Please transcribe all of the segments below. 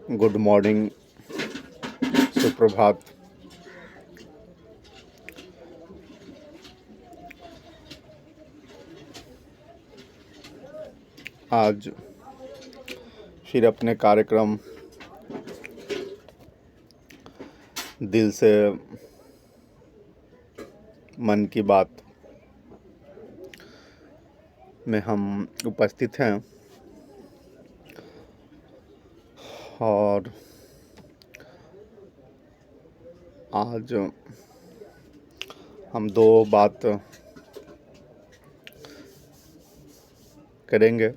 Good morning, सुप्रभात। आज फिर अपने कार्यक्रम दिल से मन की बात में हम उपस्थित हैं और आज हम दो बात करेंगे।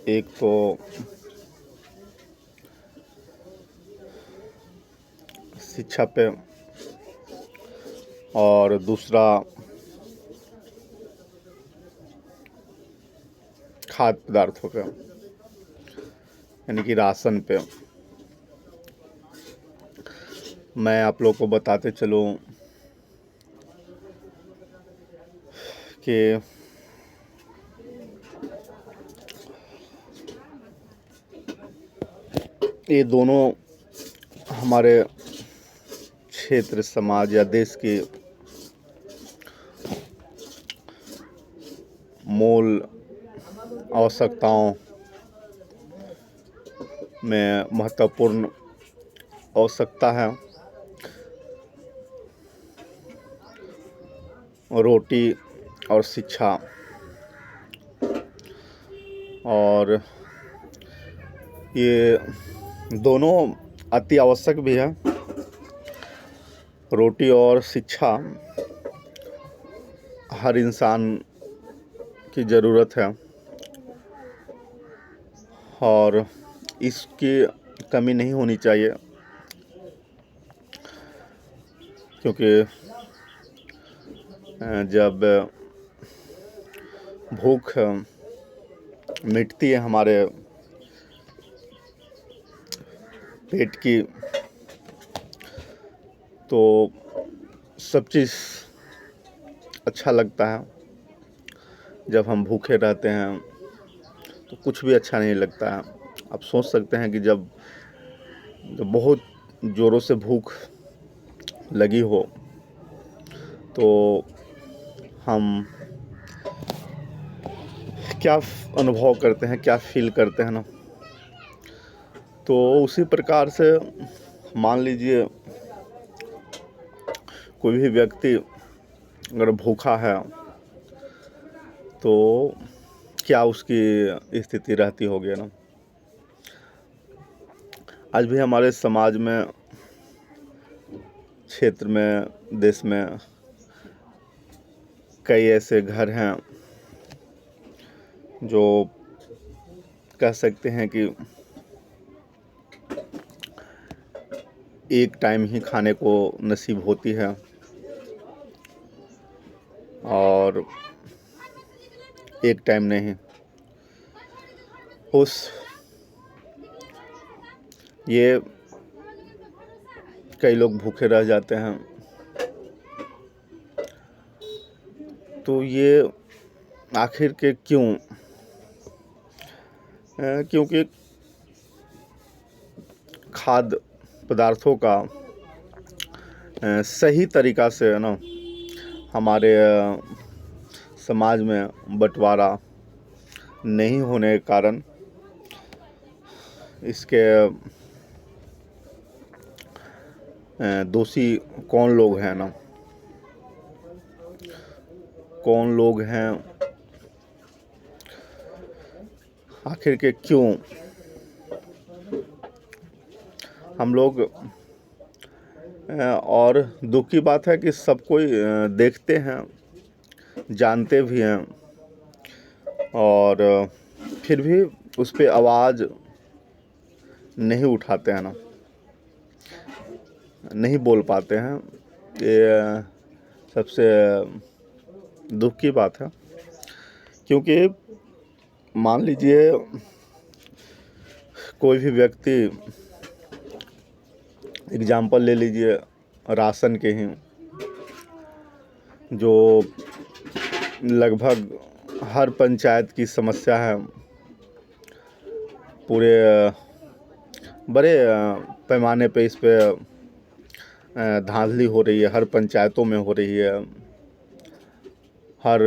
एक तो शिक्षा पे और दूसरा खाद्य पदार्थों पे, यानी कि राशन पे। मैं आप लोगों को बताते चलूं कि ये दोनों हमारे क्षेत्र, समाज या देश की मूल आवश्यकताओं में महत्वपूर्ण आवश्यकता है। रोटी और शिक्षा, और ये दोनों अति आवश्यक भी है। रोटी और शिक्षा हर इंसान की ज़रूरत है और इसकी कमी नहीं होनी चाहिए, क्योंकि जब भूख मिटती है हमारे पेट की, तो सब चीज़ अच्छा लगता है। जब हम भूखे रहते हैं तो कुछ भी अच्छा नहीं लगता है। आप सोच सकते हैं कि जब बहुत ज़ोरों से भूख लगी हो तो हम क्या अनुभव करते हैं, क्या फील करते हैं ना। तो उसी प्रकार से मान लीजिए कोई भी व्यक्ति अगर भूखा है तो क्या उसकी स्थिति रहती होगी ना। आज भी हमारे समाज में, क्षेत्र में, देश में कई ऐसे घर हैं जो कह सकते हैं कि एक टाइम ही खाने को नसीब होती है और एक टाइम नहीं। ये कई लोग भूखे रह जाते हैं। तो ये आखिर के क्यों? क्योंकि खाद्य पदार्थों का सही तरीक़ा से ना हमारे समाज में बंटवारा नहीं होने के कारण इसके दोषी कौन लोग हैं ना, कौन लोग हैं, आखिर के क्यों हम लोग। और दुख की बात है कि सब कोई देखते हैं, जानते भी हैं और फिर भी उस पे आवाज़ नहीं उठाते हैं ना, नहीं बोल पाते हैं। ये सबसे दुख की बात है, क्योंकि मान लीजिए कोई भी व्यक्ति, एग्जाम्पल ले लीजिए राशन के ही, जो लगभग हर पंचायत की समस्या है पूरे बड़े पैमाने पे इस पे धांधली हो रही है, हर पंचायतों में हो रही है, हर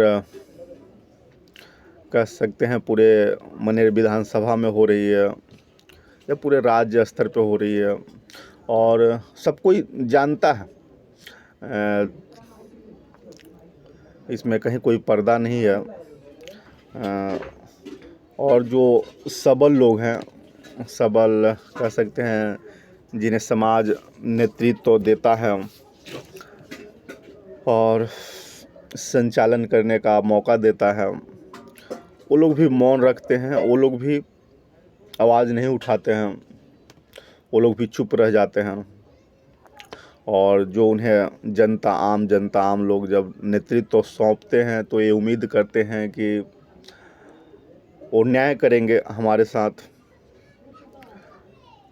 कह सकते हैं पूरे मनेर विधानसभा में हो रही है या पूरे राज्य स्तर पे हो रही है और सब कोई जानता है। इसमें कहीं कोई पर्दा नहीं है। और जो सबल लोग हैं, सबल कह सकते हैं जिन्हें समाज नेतृत्व देता है और संचालन करने का मौका देता है, वो लोग भी मौन रखते हैं, वो लोग भी आवाज़ नहीं उठाते हैं, वो लोग भी चुप रह जाते हैं। और जो उन्हें जनता आम लोग जब नेतृत्व सौंपते हैं तो ये उम्मीद करते हैं कि वो न्याय करेंगे हमारे साथ,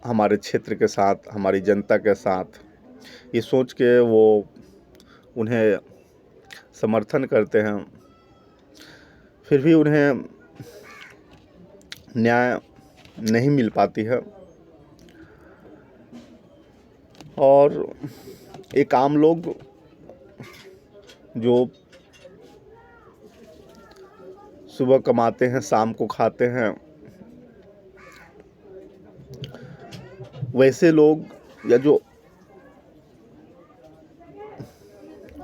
हमारे क्षेत्र के साथ, हमारी जनता के साथ। ये सोच के वो उन्हें समर्थन करते हैं, फिर भी उन्हें न्याय नहीं मिल पाती है। और एक आम लोग जो सुबह कमाते हैं, शाम को खाते हैं, वैसे लोग या जो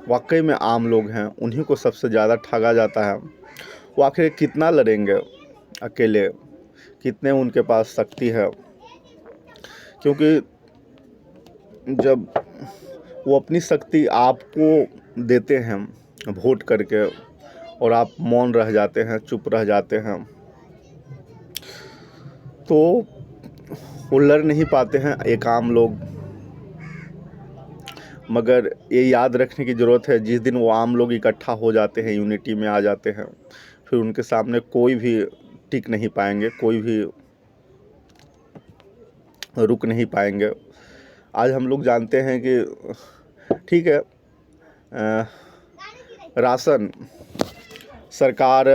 वाकई में आम लोग हैं, उन्हीं को सबसे ज़्यादा ठगा जाता है। वो आखिर कितना लड़ेंगे अकेले, कितने उनके पास शक्ति है, क्योंकि जब वो अपनी शक्ति आपको देते हैं वोट करके और आप मौन रह जाते हैं, चुप रह जाते हैं, तो वो लड़ नहीं पाते हैं एक आम लोग। मगर ये याद रखने की ज़रूरत है, जिस दिन वो आम लोग इकट्ठा हो जाते हैं, यूनिटी में आ जाते हैं, फिर उनके सामने कोई भी टिक नहीं पाएंगे, कोई भी रुक नहीं पाएंगे। आज हम लोग जानते हैं कि ठीक है, राशन सरकार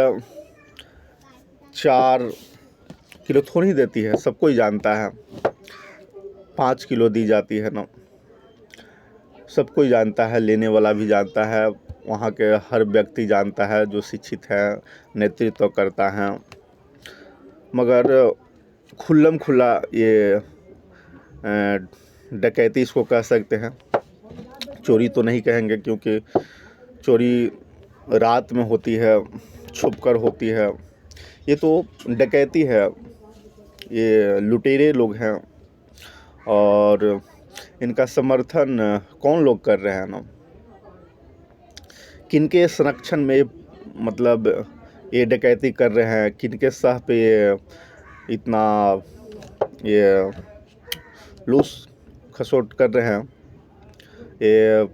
4 किलो थोड़ी ही देती है, सबको ही जानता है। 5 किलो दी जाती है ना, सबको ही जानता है, लेने वाला भी जानता है, वहाँ के हर व्यक्ति जानता है जो शिक्षित है, नेतृत्व करता है। मगर खुल्लम खुल्ला ये डकैती इसको कह सकते हैं, चोरी तो नहीं कहेंगे क्योंकि चोरी रात में होती है, छुपकर होती है। ये तो डकैती है, ये लुटेरे लोग हैं और इनका समर्थन कौन लोग कर रहे हैं ना, किनके संरक्षण में मतलब ये डकैती कर रहे हैं, किनके सह पे ये इतना ये लूस खसोट कर रहे हैं, ये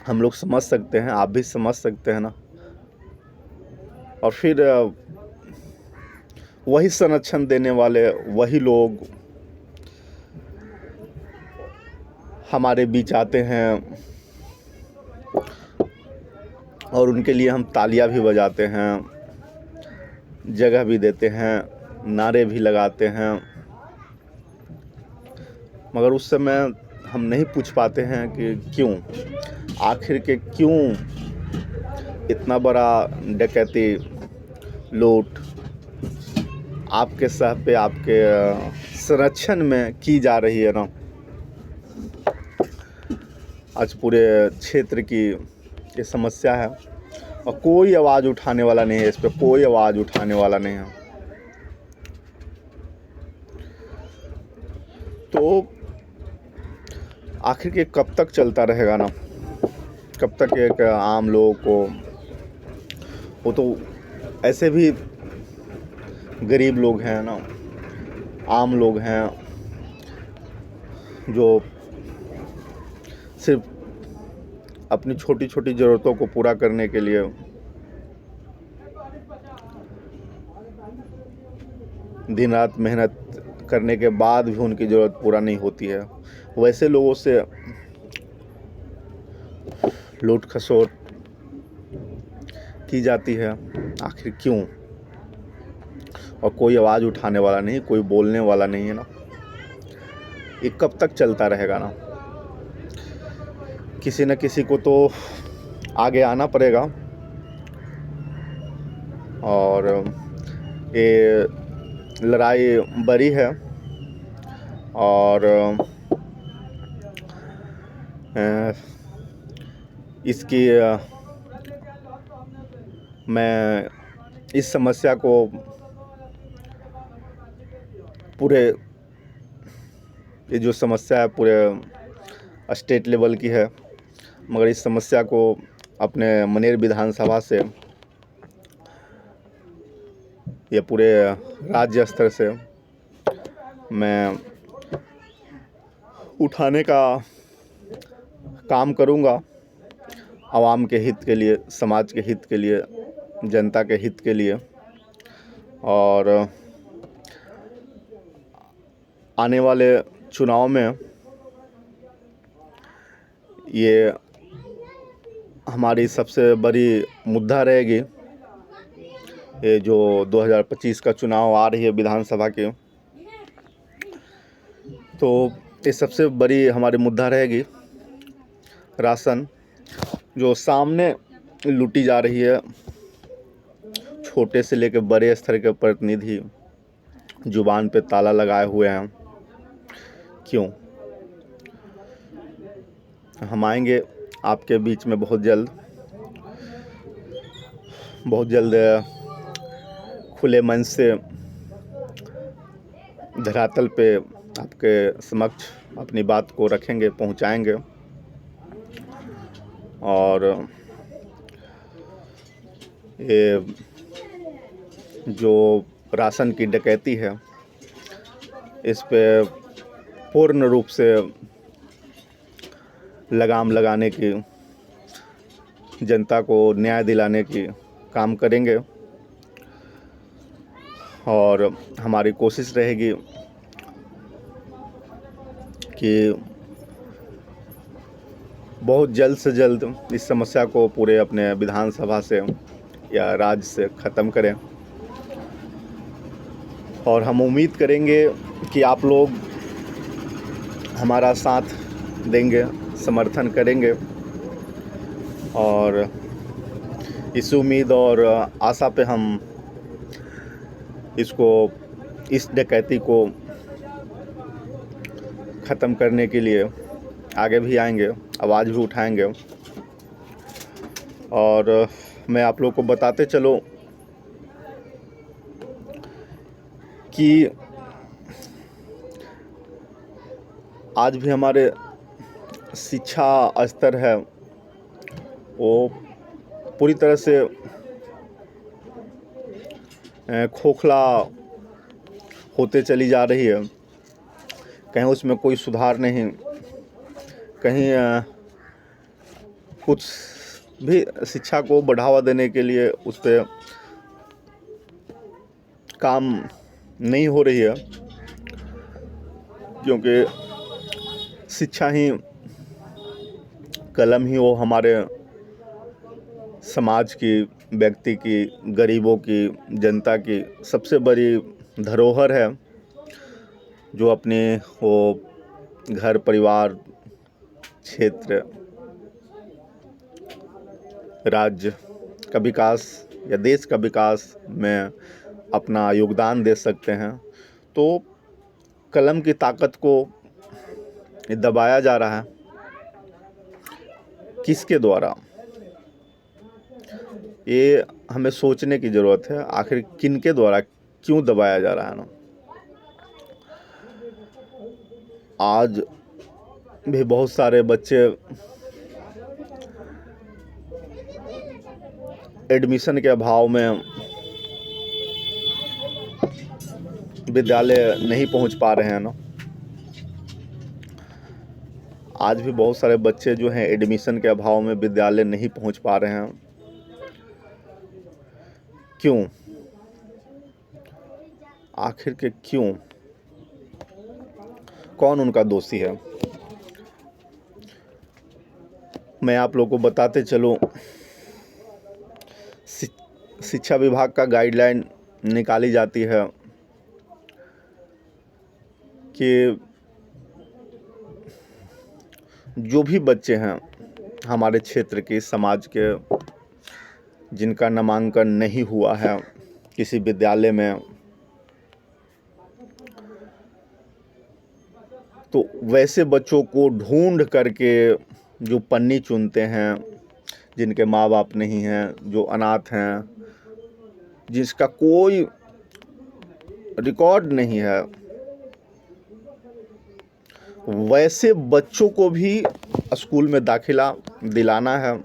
हम लोग समझ सकते हैं, आप भी समझ सकते हैं ना। और फिर वही संरक्षण देने वाले वही लोग हमारे बीच आते हैं और उनके लिए हम तालियां भी बजाते हैं, जगह भी देते हैं, नारे भी लगाते हैं। मगर उस समय हम नहीं पूछ पाते हैं कि क्यों, आखिर के क्यों इतना बड़ा डकैती लूट आपके सह पे, आपके संरक्षण में की जा रही है ना। आज पूरे क्षेत्र की ये समस्या है और कोई आवाज़ उठाने वाला नहीं है, इस पे कोई आवाज़ उठाने वाला नहीं है। तो आखिर के कब तक चलता रहेगा ना, कब तक एक आम लोगों को, वो तो ऐसे भी गरीब लोग हैं ना, आम लोग हैं जो सिर्फ अपनी छोटी छोटी ज़रूरतों को पूरा करने के लिए दिन रात मेहनत करने के बाद भी उनकी ज़रूरत पूरा नहीं होती है। वैसे लोगों से लूट खसोट की जाती है, आखिर क्यों? और कोई आवाज़ उठाने वाला नहीं, कोई बोलने वाला नहीं है ना। ये कब तक चलता रहेगा ना। किसी न किसी को तो आगे आना पड़ेगा। और ये लड़ाई बड़ी है और इसकी मैं इस समस्या को पूरे, ये जो समस्या है पूरे स्टेट लेवल की है, मगर इस समस्या को अपने मनेर विधानसभा से या पूरे राज्य स्तर से मैं उठाने का काम करूंगा, आवाम के हित के लिए, समाज के हित के लिए, जनता के हित के लिए। और आने वाले चुनाव में ये हमारी सबसे बड़ी मुद्दा रहेगी। ये जो 2025 का चुनाव आ रही है विधानसभा के, तो ये सबसे बड़ी हमारी मुद्दा रहेगी राशन, जो सामने लूटी जा रही है। छोटे से लेकर बड़े स्तर के प्रतिनिधि जुबान पे ताला लगाए हुए हैं। क्यों? हम आएंगे आपके बीच में बहुत जल्द खुले मन से धरातल पे आपके समक्ष अपनी बात को रखेंगे, पहुंचाएंगे। और ये जो राशन की डकैती है, इस पे पूर्ण रूप से लगाम लगाने की, जनता को न्याय दिलाने की काम करेंगे। और हमारी कोशिश रहेगी कि बहुत जल्द से जल्द इस समस्या को पूरे अपने विधानसभा से या राज्य से ख़त्म करें। और हम उम्मीद करेंगे कि आप लोग हमारा साथ देंगे, समर्थन करेंगे। और इस उम्मीद और आशा पे हम इस डकैती को ख़त्म करने के लिए आगे भी आएंगे, आवाज़ भी उठाएंगे। और मैं आप लोग को बताते चलो कि आज भी हमारे शिक्षा स्तर है वो पूरी तरह से खोखला होते चली जा रही है। कहीं उसमें कोई सुधार नहीं, कहीं कुछ भी शिक्षा को बढ़ावा देने के लिए उस पर काम नहीं हो रही है। क्योंकि शिक्षा ही, कलम ही वो हमारे समाज की, व्यक्ति की, गरीबों की, जनता की सबसे बड़ी धरोहर है, जो अपने वो घर परिवार, क्षेत्र, राज्य का विकास या देश का विकास में अपना योगदान दे सकते हैं। तो कलम की ताकत को दबाया जा रहा है। किसके द्वारा? ये हमें सोचने की ज़रूरत है, आखिर किनके द्वारा, क्यों दबाया जा रहा है ना। आज भी बहुत सारे बच्चे एडमिशन के अभाव में विद्यालय नहीं पहुंच पा रहे हैं ना। आज भी बहुत सारे बच्चे जो हैं एडमिशन के अभाव में विद्यालय नहीं पहुंच पा रहे हैं। क्यों? आखिर के क्यों? कौन उनका दोषी है? मैं आप लोगों को बताते चलूं, शिक्षा विभाग का गाइडलाइन निकाली जाती है कि जो भी बच्चे हैं हमारे क्षेत्र के, समाज के, जिनका नामांकन नहीं हुआ है किसी विद्यालय में, तो वैसे बच्चों को ढूंढ करके जो पन्नी चुनते हैं, जिनके माँ बाप नहीं हैं, जो अनाथ हैं, जिसका कोई रिकॉर्ड नहीं है, वैसे बच्चों को भी स्कूल में दाखिला दिलाना है।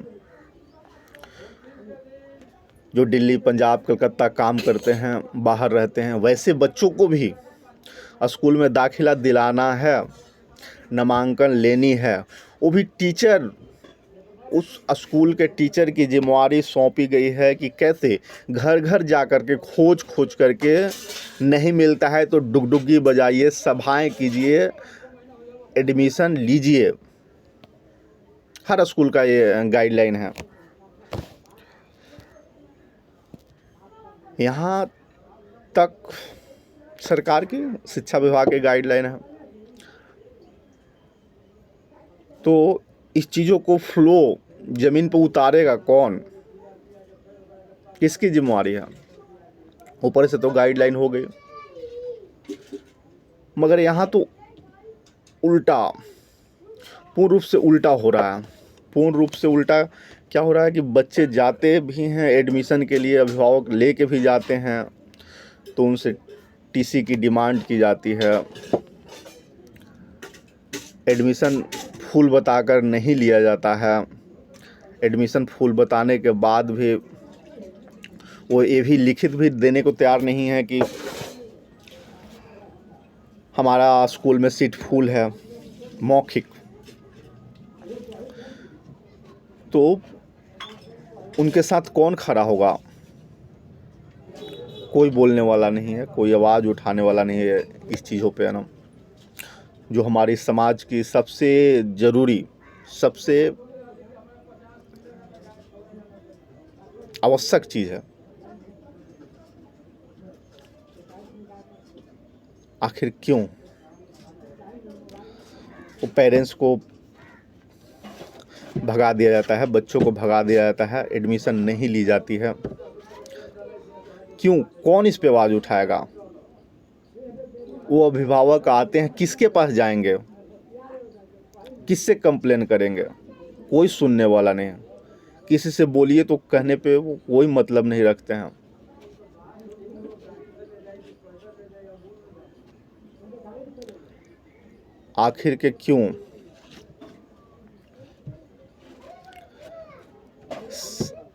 जो दिल्ली, पंजाब, कलकत्ता काम करते हैं, बाहर रहते हैं, वैसे बच्चों को भी स्कूल में दाखिला दिलाना है, नामांकन लेनी है। वो भी टीचर, उस स्कूल के टीचर की जिम्मेवारी सौंपी गई है कि कैसे घर घर जा कर के खोज करके, नहीं मिलता है तो डुगडुगी बजाइए, सभाएं कीजिए, एडमिशन लीजिए। हर स्कूल का ये गाइडलाइन है। यहाँ तक सरकार की, शिक्षा विभाग के गाइडलाइन है। तो इस चीज़ों को फ्लो ज़मीन पर उतारेगा कौन, किसकी जिम्मेवारी है? ऊपर से तो गाइडलाइन हो गई, मगर यहाँ तो उल्टा, पूर्ण रूप से उल्टा हो रहा है। पूर्ण रूप से उल्टा क्या हो रहा है कि बच्चे जाते भी हैं एडमिशन के लिए, अभिभावक लेके भी जाते हैं, तो उनसे टीसी की डिमांड की जाती है। एडमिशन फुल बताकर नहीं लिया जाता है। एडमिशन फुल बताने के बाद भी वो ये भी लिखित भी देने को तैयार नहीं है कि हमारा स्कूल में सीट फुल है, मौखिक। तो उनके साथ कौन खड़ा होगा? कोई बोलने वाला नहीं है, कोई आवाज़ उठाने वाला नहीं है इस चीज़ों पे, है ना, जो हमारी समाज की सबसे ज़रूरी, सबसे आवश्यक चीज़ है। आखिर क्यों वो पेरेंट्स को भगा दिया जाता है, बच्चों को भगा दिया जाता है, एडमिशन नहीं ली जाती है? क्यों? कौन इस पे आवाज़ उठाएगा? वो अभिभावक आते हैं, किसके पास जाएंगे, किससे कंप्लेन करेंगे? कोई सुनने वाला नहीं है। किसी से बोलिए तो कहने पे वो कोई मतलब नहीं रखते हैं। आखिर के क्यों?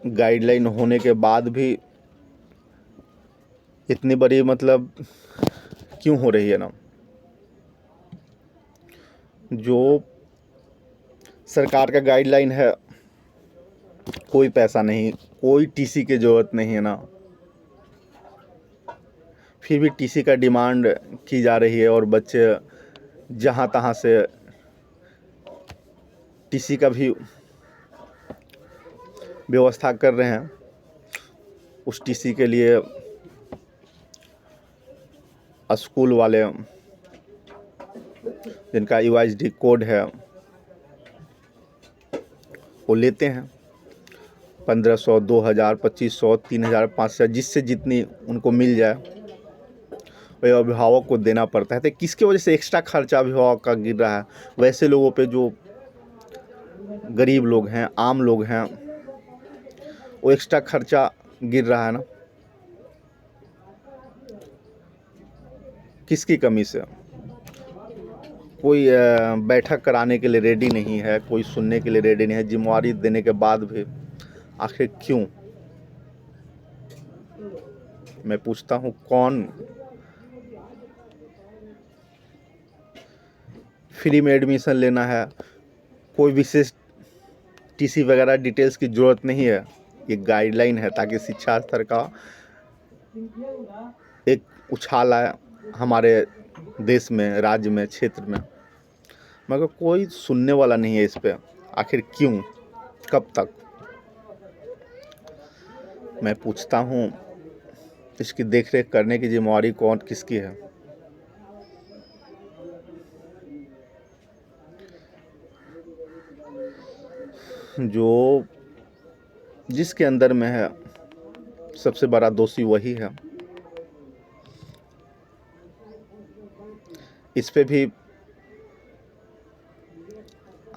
गाइडलाइन होने के बाद भी इतनी बड़ी मतलब क्यों हो रही है ना? जो सरकार का गाइडलाइन है, कोई पैसा नहीं, कोई टीसी की ज़रूरत नहीं है ना, फिर भी टीसी का डिमांड की जा रही है और बच्चे जहाँ तहाँ से टीसी का भी व्यवस्था कर रहे हैं। उस टीसी के लिए स्कूल वाले, जिनका यूआईडी कोड है, वो लेते हैं 1500, 2000, 2500, 3000, 5000, जिससे जितनी उनको मिल जाए वही अभिभावक को देना पड़ता है। तो किसके वजह से एक्स्ट्रा खर्चा अभिभावक का गिर रहा है? वैसे लोगों पे जो गरीब लोग हैं, आम लोग हैं, वो एक्स्ट्रा खर्चा गिर रहा है ना, किसकी कमी से? कोई बैठक कराने के लिए रेडी नहीं है, कोई सुनने के लिए रेडी नहीं है। जिम्मेवारी देने के बाद भी आखिर क्यों? मैं पूछता हूँ, कौन? फ्री में एडमिशन लेना है, कोई विशेष टीसी वगैरह डिटेल्स की ज़रूरत नहीं है। ये गाइडलाइन है ताकि शिक्षा स्तर का एक उछाल आए हमारे देश में, राज्य में, क्षेत्र में, मगर कोई सुनने वाला नहीं है इस पे। आखिर क्यों? कब तक? मैं पूछता हूँ, इसकी देखरेख करने की जिम्मेवारी कौन किसकी है? जो जिसके अंदर में है, सबसे बड़ा दोषी वही है। इस पे भी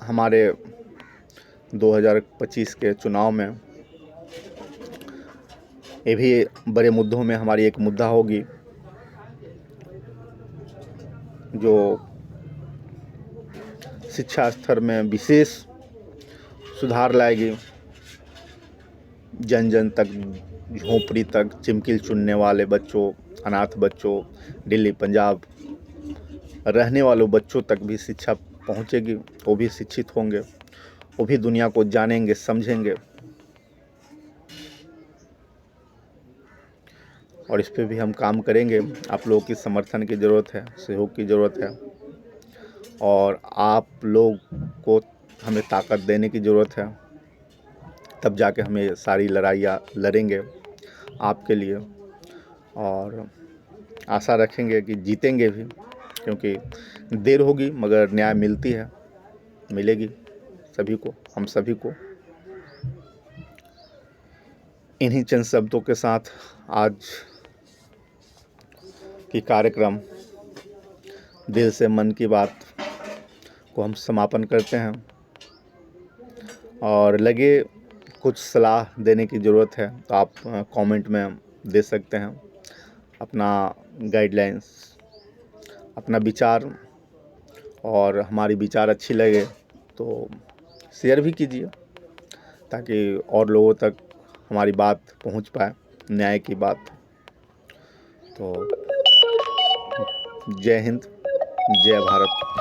हमारे 2025 के चुनाव में ये भी बड़े मुद्दों में हमारी एक मुद्दा होगी, जो शिक्षा स्तर में विशेष सुधार लाएगी। जन जन तक, झोपड़ी तक, चिमकिल चुनने वाले बच्चों, अनाथ बच्चों, दिल्ली पंजाब रहने वालों बच्चों तक भी शिक्षा पहुंचेगी। वो भी शिक्षित होंगे, वो भी दुनिया को जानेंगे, समझेंगे। और इस पे भी हम काम करेंगे। आप लोगों की समर्थन की ज़रूरत है, सहयोग की ज़रूरत है, और आप लोग को हमें ताकत देने की ज़रूरत है। तब जाके हम ये सारी लड़ाइयाँ लड़ेंगे आपके लिए, और आशा रखेंगे कि जीतेंगे भी, क्योंकि देर होगी मगर न्याय मिलेगी सभी को, हम सभी को। इन्हीं चंद शब्दों के साथ आज की कार्यक्रम दिल से मन की बात को हम समापन करते हैं। और लगे कुछ सलाह देने की ज़रूरत है तो आप कमेंट में दे सकते हैं अपना गाइडलाइंस, अपना विचार। और हमारी विचार अच्छी लगे तो शेयर भी कीजिए, ताकि और लोगों तक हमारी बात पहुंच पाए, न्याय की बात। तो जय हिंद, जय भारत।